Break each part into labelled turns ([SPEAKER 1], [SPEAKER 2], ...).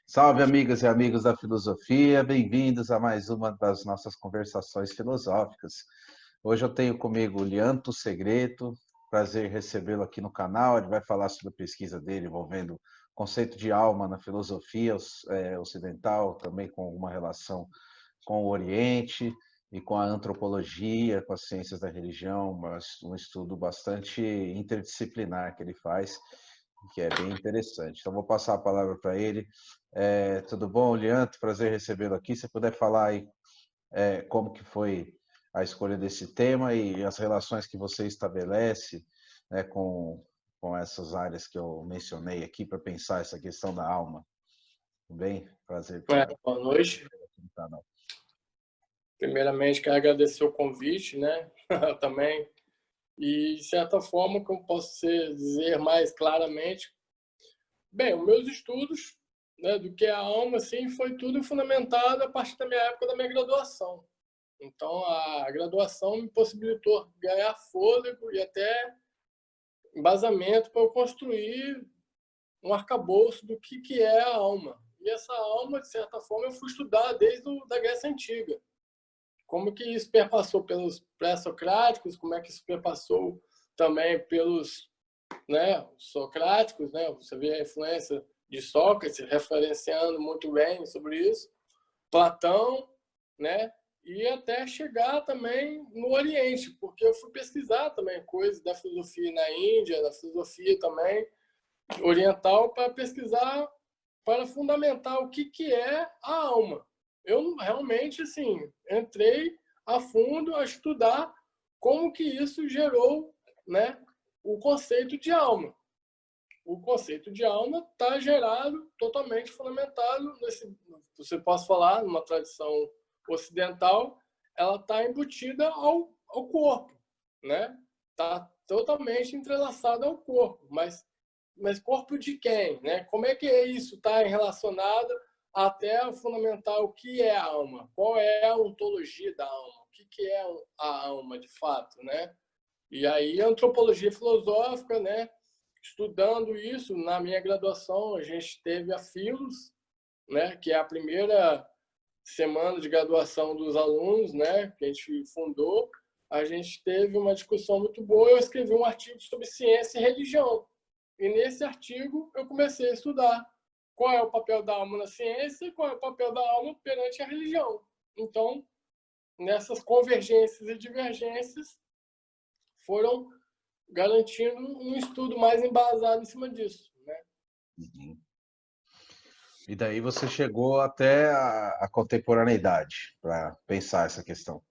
[SPEAKER 1] Salve, amigas e amigos da filosofia, bem-vindos a mais uma das nossas conversações filosóficas. Hoje eu tenho comigo o Lianto Segreto, prazer recebê-lo aqui no canal. Ele vai falar sobre a pesquisa dele envolvendo o conceito de alma na filosofia ocidental, também com uma relação com o Oriente e com a antropologia, com as ciências da religião, mas um estudo bastante interdisciplinar que ele faz, que é bem interessante. Então, vou passar a palavra para ele. Tudo bom, Lianto? Prazer recebê-lo aqui. Se puder falar aí como que foi a escolha desse tema e as relações que você estabelece, né, com essas áreas que eu mencionei aqui para pensar essa questão da alma. Tudo bem? Prazer
[SPEAKER 2] Boa noite.
[SPEAKER 1] aqui no canal.
[SPEAKER 2] Primeiramente, quero agradecer o convite, né? Também. E, de certa forma, como posso dizer mais claramente, bem, os meus estudos, né, do que é a alma, assim, foi tudo fundamentado a partir da minha época da minha graduação. Então, a graduação me possibilitou ganhar fôlego e até embasamento para eu construir um arcabouço do que é a alma. E essa alma, de certa forma, eu fui estudar desde a Grécia Antiga. Como que isso perpassou pelos pré-socráticos, como é que isso perpassou também pelos, né, socráticos, né? Você vê a influência de Sócrates referenciando muito bem sobre isso, Platão, né? E até chegar também no Oriente, porque eu fui pesquisar também coisas da filosofia na Índia, da filosofia também oriental, para pesquisar, para fundamentar o que é a alma. Eu realmente, assim, entrei a fundo a estudar como que isso gerou, né, o conceito de alma. O conceito de alma está gerado, totalmente fundamentado nesse, você pode falar, numa tradição ocidental, ela está embutida ao corpo, né? Está totalmente entrelaçada ao corpo, mas corpo de quem, né? Como é que isso está relacionado até fundamentar o que é a alma? Qual é a ontologia da alma? O que é a alma de fato, né? E aí a antropologia filosófica, né? Estudando isso na minha graduação, a gente teve a Filos, né? Que é a primeira semana de graduação dos alunos, né? Que a gente fundou. A gente teve uma discussão muito boa. Eu escrevi um artigo sobre ciência e religião. E nesse artigo eu comecei a estudar qual é o papel da alma na ciência e qual é o papel da alma perante a religião. Então, nessas convergências e divergências, foram garantindo um estudo mais embasado em cima disso, né?
[SPEAKER 1] Uhum. E daí você chegou até a contemporaneidade para pensar essa questão.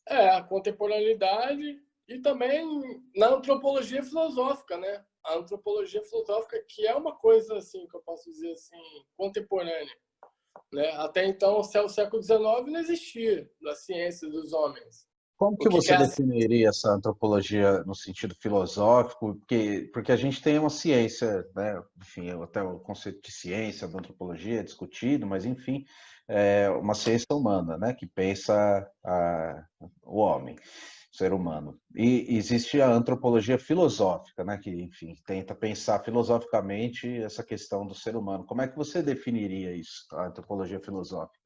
[SPEAKER 2] A contemporaneidade e também na antropologia filosófica, né? A antropologia filosófica, que é uma coisa, assim, que eu posso dizer assim, contemporânea, né? Até então, o século XIX não existia na ciência dos homens.
[SPEAKER 1] Como
[SPEAKER 2] O
[SPEAKER 1] que
[SPEAKER 2] que
[SPEAKER 1] você
[SPEAKER 2] é a
[SPEAKER 1] definiria essa antropologia no sentido filosófico? Porque a gente tem uma ciência, né? Enfim, até o conceito de ciência, da antropologia é discutido, mas enfim, é uma ciência humana, né? Que pensa o homem, o ser humano. E existe a antropologia filosófica, né? Que, enfim, tenta pensar filosoficamente essa questão do ser humano. Como é que você definiria isso, a antropologia filosófica?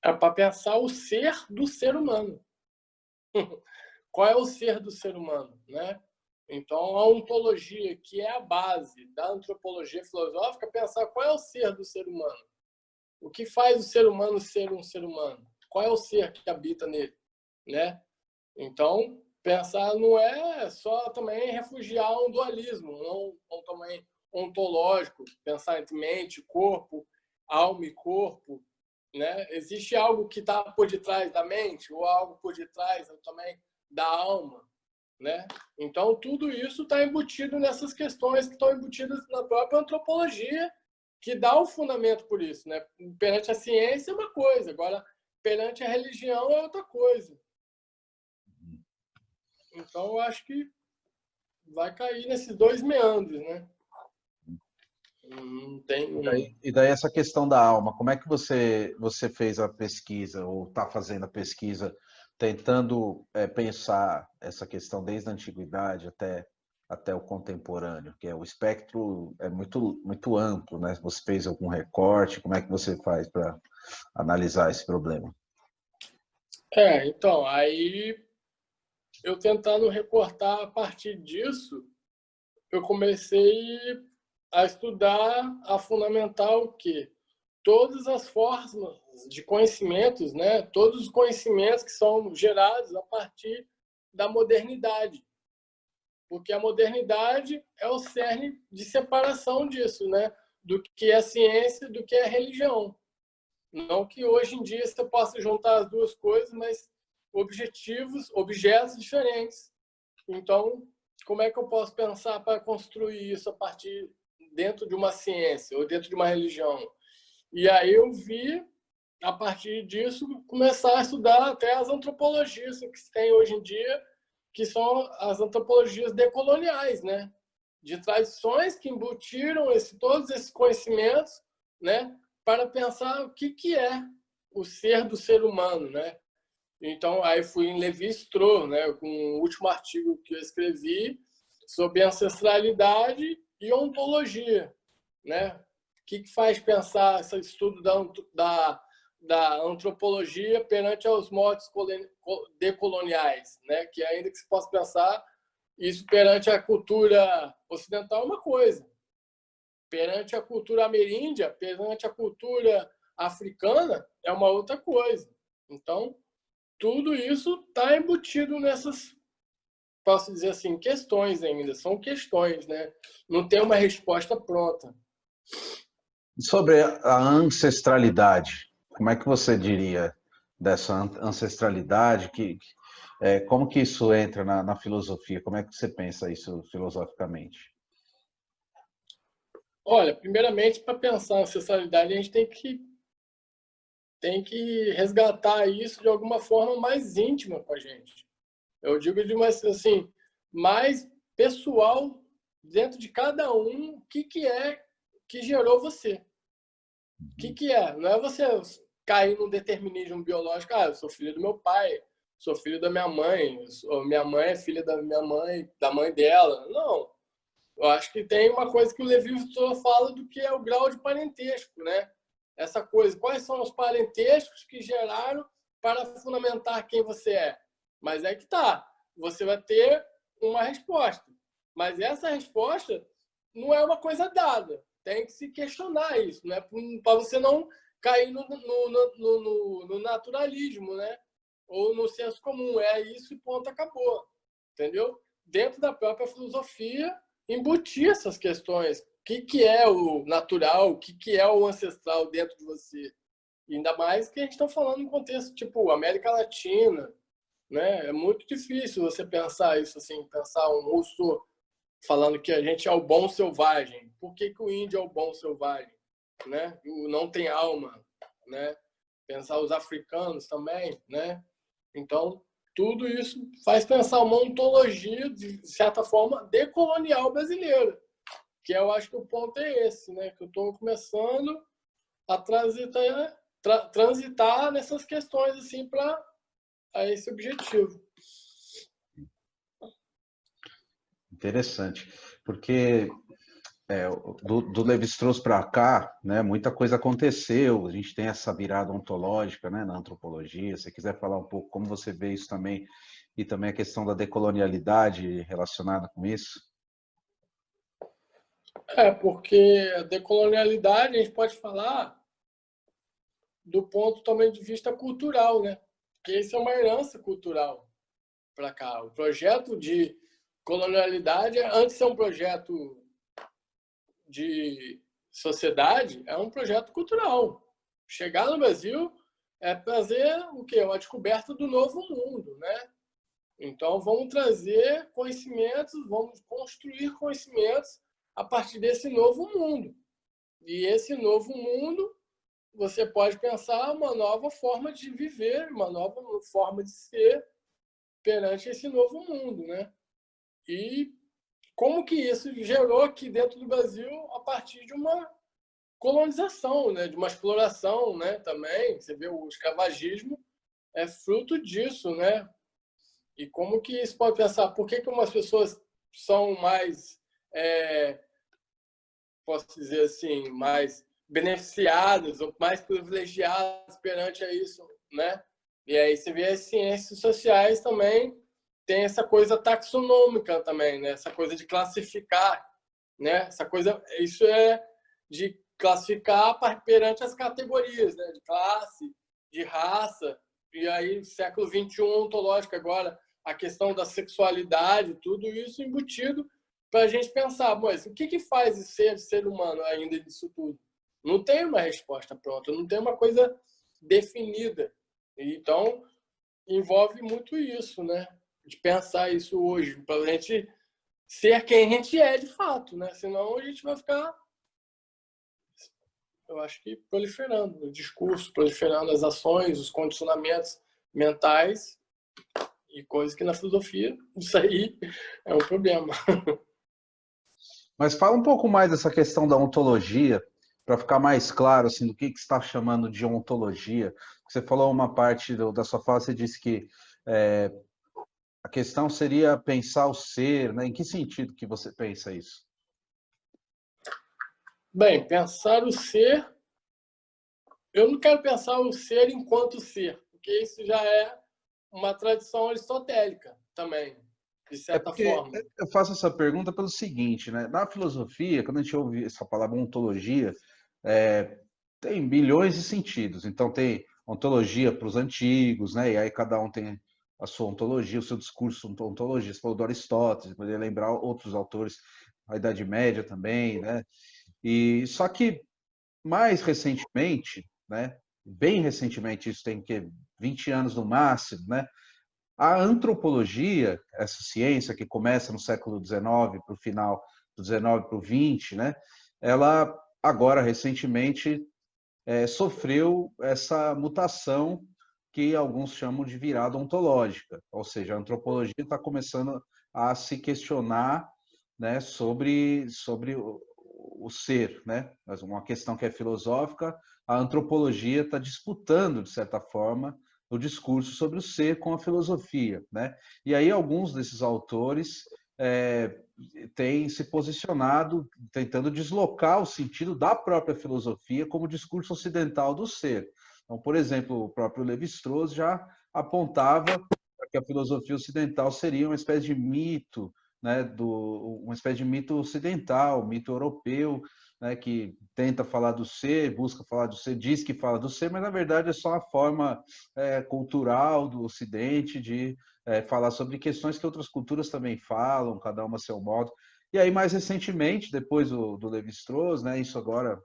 [SPEAKER 2] É para pensar o ser do ser humano. Qual é o ser do ser humano, né? Então, a ontologia, que é a base da antropologia filosófica, é pensar qual é o ser do ser humano. O que faz o ser humano ser um ser humano? Qual é o ser que habita nele, né? Então, pensar não é só também refugiar um dualismo, não também ontológico, pensar entre mente, corpo, alma e corpo, né? Existe algo que está por detrás da mente ou algo por detrás também da alma, né? Então tudo isso está embutido nessas questões que estão embutidas na própria antropologia, que dá o fundamento por isso, né? Perante a ciência é uma coisa, agora perante a religião é outra coisa. Então eu acho que vai cair nesses dois meandros, né? Não tem
[SPEAKER 1] E daí essa questão da alma, como é que você fez a pesquisa, ou está fazendo a pesquisa, tentando pensar essa questão desde a antiguidade até até o contemporâneo, que é o espectro é muito amplo, né? Você fez algum recorte? Como é que você faz para analisar esse problema?
[SPEAKER 2] Então, aí eu tentando recortar a partir disso, eu comecei a estudar, a fundamentar o quê? Todas as formas de conhecimentos, né? Todos os conhecimentos que são gerados a partir da modernidade. Porque a modernidade é o cerne de separação disso, né? Do que é ciência, do que é religião. Não que hoje em dia você possa juntar as duas coisas, mas objetos diferentes. Então, como é que eu posso pensar para construir isso a partir dentro de uma ciência ou dentro de uma religião? E aí eu vi, a partir disso, começar a estudar até as antropologias que se tem hoje em dia, que são as antropologias decoloniais, né? De tradições que embutiram todos esses conhecimentos, né? Para pensar o que é o ser do ser humano, né? Então, aí fui em Lévi-Strauss, né? Com o último artigo que eu escrevi sobre ancestralidade e ontologia, né? O que faz pensar esse estudo da antropologia perante aos modos decoloniais, né? Que ainda que se possa pensar isso perante a cultura ocidental é uma coisa, perante a cultura ameríndia, perante a cultura africana é uma outra coisa. Então, tudo isso está embutido nessas, posso dizer assim, questões ainda, são questões, né? Não tem uma resposta pronta.
[SPEAKER 1] Sobre a ancestralidade, como é que você diria dessa ancestralidade? Como que isso entra na filosofia? Como é que você pensa isso filosoficamente?
[SPEAKER 2] Olha, primeiramente, para pensar na ancestralidade, a gente tem que resgatar isso de alguma forma mais íntima com a gente. Eu digo de uma, assim, mais pessoal dentro de cada um, o que é que gerou você. O que é? Não é você cair num determinismo biológico, eu sou filho do meu pai, sou filho da minha mãe, minha mãe é filha da minha mãe, da mãe dela. Não. Eu acho que tem uma coisa que o Lévi-Strauss fala do que é o grau de parentesco, né? Essa coisa, quais são os parentescos que geraram para fundamentar quem você é? Mas é que tá, você vai ter uma resposta. Mas essa resposta não é uma coisa dada. Tem que se questionar isso, né? Para você não cair no naturalismo, né? Ou no senso comum. É isso e ponto, acabou. Entendeu? Dentro da própria filosofia, embutir essas questões. O que é o natural? O que é o ancestral dentro de você? E ainda mais que a gente está falando em contexto tipo América Latina, né? É muito difícil você pensar isso assim, pensar um russo falando que a gente é o bom selvagem. Por que o índio é o bom selvagem? Né? O não tem alma, né? Pensar os africanos também, né? Então, tudo isso faz pensar uma ontologia, de certa forma, decolonial brasileira. Que eu acho que o ponto é esse, né? Que eu estou começando a transitar nessas questões assim para esse objetivo.
[SPEAKER 1] Interessante, porque do Lévi-Strauss para cá, né, muita coisa aconteceu. A gente tem essa virada ontológica, né, na antropologia. Se você quiser falar um pouco como você vê isso também, e também a questão da decolonialidade relacionada com isso.
[SPEAKER 2] Porque a decolonialidade a gente pode falar do ponto também de vista cultural, né? Porque isso é uma herança cultural para cá. O projeto de colonialidade, antes de ser um projeto de sociedade, é um projeto cultural. Chegar no Brasil é trazer o quê? Uma descoberta do novo mundo, né? Então, vamos trazer conhecimentos, vamos construir conhecimentos a partir desse novo mundo. E esse novo mundo, você pode pensar uma nova forma de viver, uma nova forma de ser perante esse novo mundo, né? E como que isso gerou aqui dentro do Brasil a partir de uma colonização, né? De uma exploração, né? Também, você vê o escravagismo é fruto disso, né? E como que isso pode pensar? Por que umas pessoas são mais, posso dizer assim, mais beneficiados ou mais privilegiados perante a isso, né? E aí você vê as ciências sociais também tem essa coisa taxonômica também, né? Essa coisa de classificar, né? Essa coisa, isso é de classificar perante as categorias, né? De classe, de raça, e aí século XXI ontológico agora, a questão da sexualidade, tudo isso embutido para a gente pensar, mas o que faz ser humano ainda disso tudo? Não tem uma resposta pronta, não tem uma coisa definida. Então, envolve muito isso, né? De pensar isso hoje, para a gente ser quem a gente é de fato, né? Senão a gente vai ficar, eu acho que proliferando o discurso, proliferando as ações, os condicionamentos mentais e coisas que na filosofia isso aí é um problema.
[SPEAKER 1] Mas fala um pouco mais dessa questão da ontologia, para ficar mais claro assim, do que você está chamando de ontologia. Você falou uma parte da sua fala, você disse que a questão seria pensar o ser, né? Em que sentido que você pensa isso?
[SPEAKER 2] Bem, pensar o ser, eu não quero pensar o ser enquanto ser, porque isso já é uma tradição aristotélica também, de certa
[SPEAKER 1] Porque
[SPEAKER 2] forma.
[SPEAKER 1] eu faço essa pergunta pelo seguinte, né? Na filosofia, quando a gente ouve essa palavra ontologia, tem bilhões de sentidos. Então tem ontologia para os antigos, né? E aí cada um tem a sua ontologia, o seu discurso ontologia. Você falou do Aristóteles, poderia lembrar outros autores, a Idade Média também, né? E só que mais recentemente, né? Bem recentemente, isso tem que 20 anos no máximo, né? A antropologia, essa ciência que começa no século XIX para o final do XIX para o XX, né? Ela agora recentemente sofreu essa mutação que alguns chamam de virada ontológica, ou seja, a antropologia está começando a se questionar, né, sobre o ser, né? Mas uma questão que é filosófica, a antropologia está disputando, de certa forma, o discurso sobre o ser com a filosofia, né? E aí alguns desses autores têm se posicionado tentando deslocar o sentido da própria filosofia como discurso ocidental do ser. Então, por exemplo, o próprio Lévi-Strauss já apontava que a filosofia ocidental seria uma espécie de mito, né, uma espécie de mito ocidental, mito europeu, né, que tenta falar do ser, busca falar do ser, diz que fala do ser, mas na verdade é só uma forma cultural do Ocidente de falar sobre questões que outras culturas também falam, cada uma a seu modo. E aí, mais recentemente, depois do Lévi-Strauss, né, isso agora,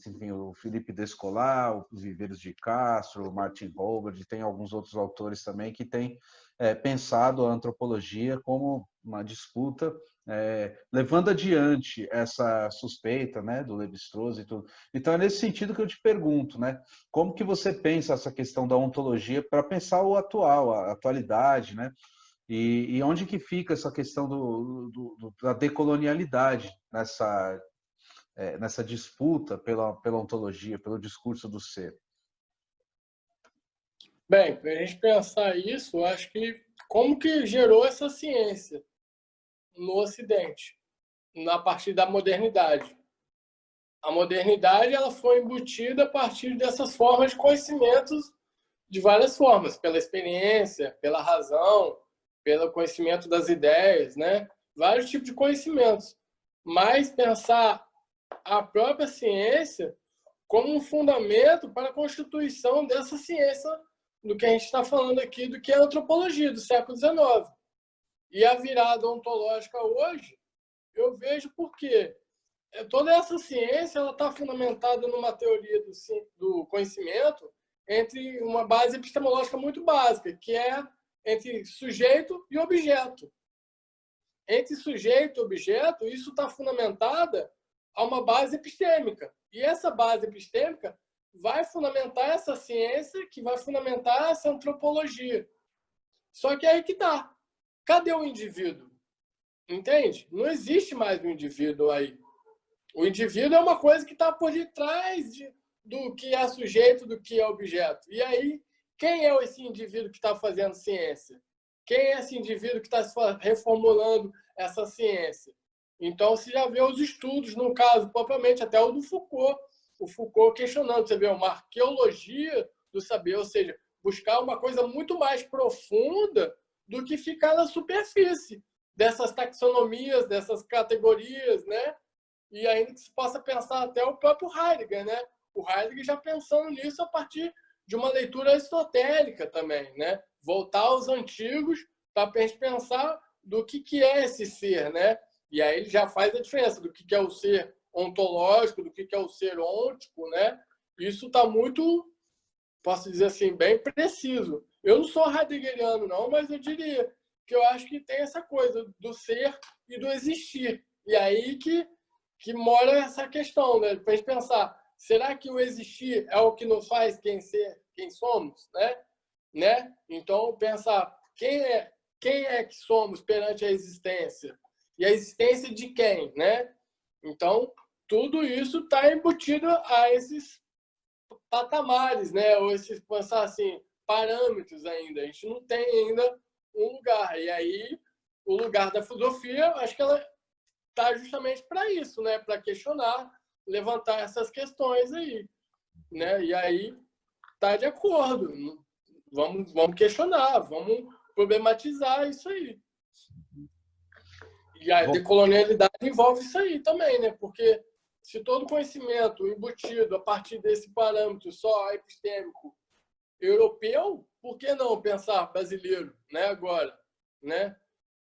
[SPEAKER 1] enfim, o Felipe Descolar, os Viveiros de Castro, o Martin Holbert, tem alguns outros autores também que têm pensado a antropologia como uma disputa, levando adiante essa suspeita, né, do Lévi-Strauss e tudo. Então, é nesse sentido que eu te pergunto, né, como que você pensa essa questão da ontologia para pensar o atual, a atualidade, né? E onde que fica essa questão da decolonialidade nessa disputa pela ontologia, pelo discurso do ser?
[SPEAKER 2] Bem, para a gente pensar isso, eu acho que como que gerou essa ciência no Ocidente, a partir da modernidade. A modernidade ela foi embutida a partir dessas formas de conhecimentos de várias formas, pela experiência, pela razão, pelo conhecimento das ideias, né? Vários tipos de conhecimentos. Mas pensar a própria ciência como um fundamento para a constituição dessa ciência do que a gente está falando aqui, do que é a antropologia do século XIX. E a virada ontológica hoje, eu vejo porque toda essa ciência ela está fundamentada numa teoria do conhecimento entre uma base epistemológica muito básica, que é entre sujeito e objeto. Entre sujeito e objeto, isso está fundamentada a uma base epistêmica. E essa base epistêmica vai fundamentar essa ciência, que vai fundamentar essa antropologia. Só que aí que está. Cadê o indivíduo? Entende? Não existe mais um indivíduo aí. O indivíduo é uma coisa que está por detrás do que é sujeito, do que é objeto. E aí, quem é esse indivíduo que está fazendo ciência? quem é esse indivíduo que está reformulando essa ciência? Então, você já vê os estudos, no caso, propriamente até o do Foucault. O Foucault questionando, você vê uma arqueologia do saber, ou seja, buscar uma coisa muito mais profunda do que ficar na superfície dessas taxonomias, dessas categorias, né? E ainda que se possa pensar até o próprio Heidegger, né? O Heidegger já pensando nisso a partir de uma leitura aristotélica também, né? Voltar aos antigos para pensar do que é esse ser, né? E aí ele já faz a diferença do que é o ser ontológico, do que é o ser ôntico, né? Isso está muito, posso dizer assim, bem preciso. Eu não sou heideggeriano, não, mas eu diria que eu acho que tem essa coisa do ser e do existir. E aí que mora essa questão, né? Para a gente pensar, será que o existir é o que nos faz quem somos, né? Então, pensar quem é que somos perante a existência? E a existência de quem, né? Então, tudo isso está embutido a esses patamares, né? Ou esses, pensar assim, parâmetros ainda. A gente não tem ainda um lugar. E aí, o lugar da filosofia, acho que ela está justamente para isso, né? Para questionar, levantar essas questões aí, né? E aí tá de acordo. Vamos questionar, vamos problematizar isso aí. E a decolonialidade envolve isso aí também, né? Porque se todo conhecimento embutido a partir desse parâmetro só epistêmico europeu, por que não pensar brasileiro, né? Agora, né?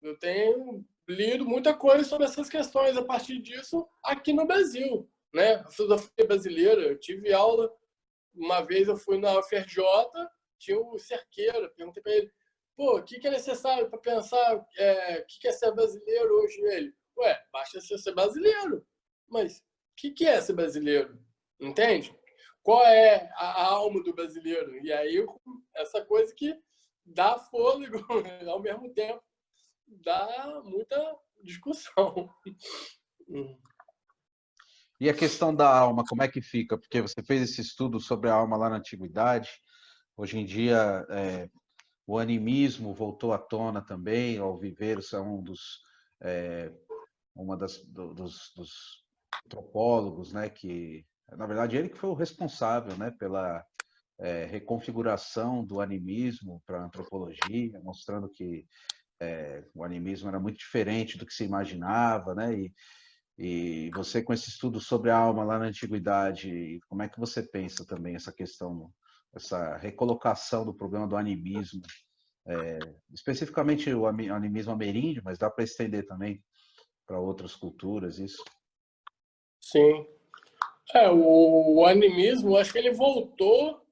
[SPEAKER 2] Eu tenho lido muita coisa sobre essas questões a partir disso aqui no Brasil, né? A filosofia brasileira. Eu tive aula uma vez, eu fui na UFRJ, tinha o Cerqueira, perguntei para ele, pô, o que é necessário para pensar o que é ser brasileiro hoje? Ele, ué, basta ser brasileiro. Mas o que é ser brasileiro? Entende? Qual é a alma do brasileiro? E aí, essa coisa que dá fôlego ao mesmo tempo dá muita discussão.
[SPEAKER 1] E a questão da alma, como é que fica? Porque você fez esse estudo sobre a alma lá na antiguidade. Hoje em dia, o animismo voltou à tona também. Ao Viveiros é dos antropólogos, né? Que na verdade ele que foi o responsável, né? Pela reconfiguração do animismo para a antropologia, mostrando que o animismo era muito diferente do que se imaginava, né? E você, com esse estudo sobre a alma lá na antiguidade, como é que você pensa também essa questão, essa recolocação do problema do animismo, especificamente o animismo ameríndio, mas dá para estender também para outras culturas, isso?
[SPEAKER 2] Sim. O animismo, acho que ele voltou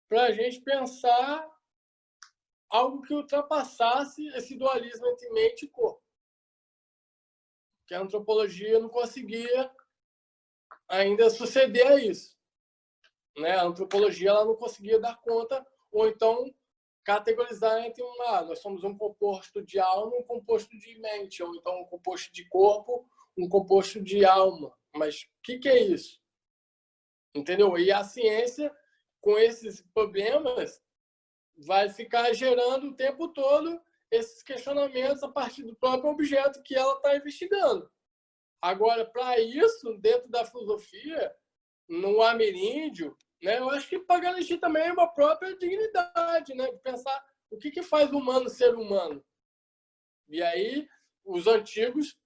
[SPEAKER 2] para a gente pensar algo que ultrapassasse esse dualismo entre mente e corpo. Que a antropologia não conseguia ainda suceder a isso. Né? A antropologia ela não conseguia dar conta, ou então categorizar entre nós somos um composto de alma e um composto de mente, ou então um composto de corpo, um composto de alma. Mas o que é isso? Entendeu? E a ciência, com esses problemas, vai ficar gerando o tempo todo esses questionamentos a partir do próprio objeto que ela está investigando. Agora, para isso, dentro da filosofia, no ameríndio, né, eu acho que para garantir também uma própria dignidade, né, de pensar o que faz o humano ser humano. E aí, os antigos,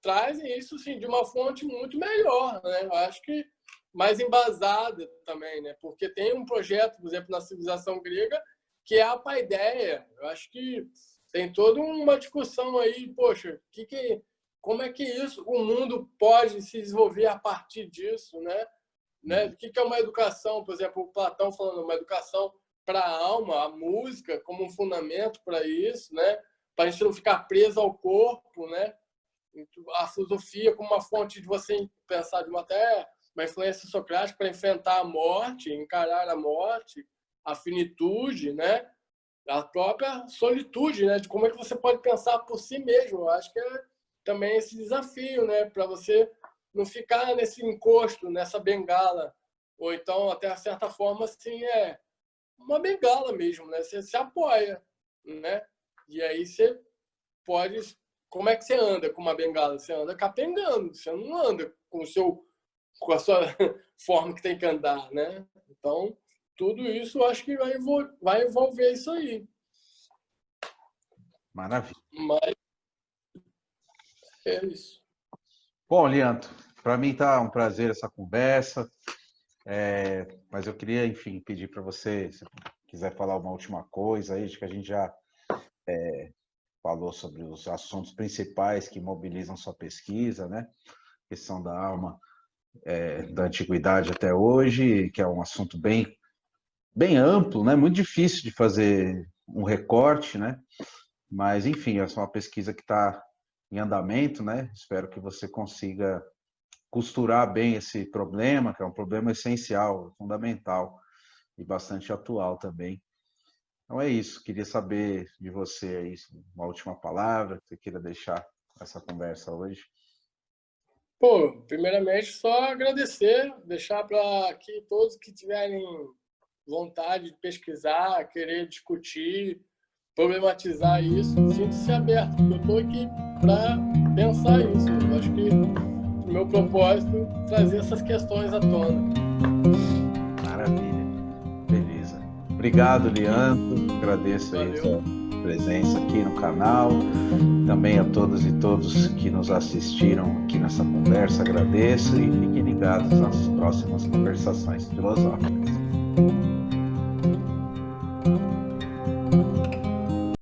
[SPEAKER 2] trazem isso sim, de uma fonte muito melhor, né? Eu acho que mais embasada também, né? Porque tem um projeto, por exemplo, na civilização grega, que é a paideia. Eu acho que tem toda uma discussão aí, poxa, como é que isso, o mundo pode se desenvolver a partir disso, né? O que é uma educação, por exemplo, o Platão falando uma educação para a alma, a música como um fundamento para isso, né? Para a gente não ficar preso ao corpo, né? A filosofia como uma fonte de você pensar de uma influência socrática para enfrentar a morte, encarar a morte, a finitude, né? A própria solitude, né? De como é que você pode pensar por si mesmo. Eu acho que é também esse desafio, né? Para você não ficar nesse encosto, nessa bengala, ou então até de certa forma assim uma bengala mesmo, né? Você se apoia, né? E aí você pode... Como é que você anda com uma bengala? Você anda capengando, você não anda com a sua forma que tem que andar, né? Então, tudo isso eu acho que vai envolver isso aí.
[SPEAKER 1] Maravilha.
[SPEAKER 2] Mas é isso.
[SPEAKER 1] Bom, Lianto, para mim tá um prazer essa conversa, mas eu queria, enfim, pedir para você, se quiser falar uma última coisa aí, acho que a gente já falou sobre os assuntos principais que mobilizam sua pesquisa, né? A questão da alma da antiguidade até hoje, que é um assunto bem amplo, né? Muito difícil de fazer um recorte, né? Mas, enfim, essa é uma pesquisa que está em andamento, né? Espero que você consiga costurar bem esse problema, que é um problema essencial, fundamental e bastante atual também. Então é isso, queria saber de você aí uma última palavra que você queira deixar essa conversa hoje.
[SPEAKER 2] Pô, primeiramente, só agradecer, deixar para que todos que tiverem vontade de pesquisar, querer discutir, problematizar isso, sinta-se aberto. Eu estou aqui para pensar isso. Eu acho que o meu propósito é trazer essas questões à tona.
[SPEAKER 1] Maravilha, beleza. Obrigado, Lianto. Agradeço aí a sua presença aqui no canal. Também a todas e todos que nos assistiram aqui nessa conversa, agradeço e fiquem ligados nas próximas conversações filosóficas.